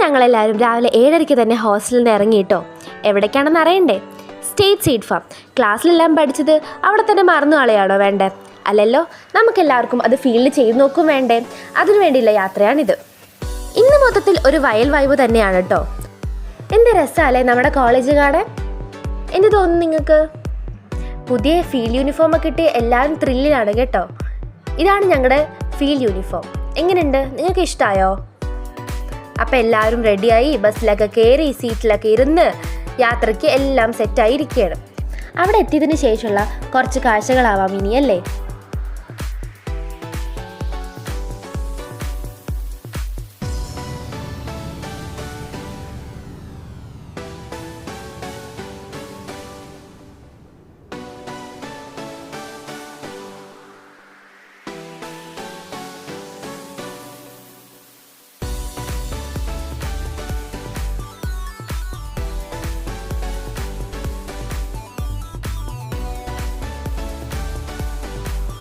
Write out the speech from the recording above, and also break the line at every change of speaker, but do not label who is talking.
ഞങ്ങളെല്ലാവരും രാവിലെ 7:30 തന്നെ ഹോസ്റ്റലിൽ നിന്ന് ഇറങ്ങിയിട്ടോ. എവിടേക്കാണെന്ന് അറിയണ്ടേ? State seed farm. ക്ലാസ്സിലെല്ലാം പഠിച്ചത് അവിടെ തന്നെ മറന്നു കളയാണോ വേണ്ടേ? അല്ലല്ലോ, നമുക്കെല്ലാവർക്കും അത് ഫീൽഡ് ചെയ്ത് നോക്കും വേണ്ടേ? അതിനു വേണ്ടിയുള്ള യാത്രയാണിത്. ഇന്ന് മൊത്തത്തിൽ ഒരു വയൽ വൈബ് തന്നെയാണ് കേട്ടോ. എന്ത് രസമല്ലേ നമ്മുടെ കോളേജ് കാണാൻ? എന്ത് തോന്നുന്നു നിങ്ങൾക്ക്? പുതിയ ഫീൽഡ് യൂണിഫോമൊക്കെ ഇട്ട് എല്ലാവരും ത്രില്ലിലാണ് കേട്ടോ. ഇതാണ് ഞങ്ങളുടെ ഫീൽഡ് യൂണിഫോം. എങ്ങനെയുണ്ട്? നിങ്ങൾക്ക് ഇഷ്ടമായോ? അപ്പം എല്ലാവരും റെഡിയായി ബസ്സിലൊക്കെ കയറി സീറ്റിലൊക്കെ ഇരുന്ന് യാത്രയ്ക്ക് എല്ലാം സെറ്റായിരിക്കുകയാണ്. അവിടെ എത്തിയതിന് ശേഷമുള്ള കുറച്ച് കാഴ്ചകളാവാം ഇനിയല്ലേ.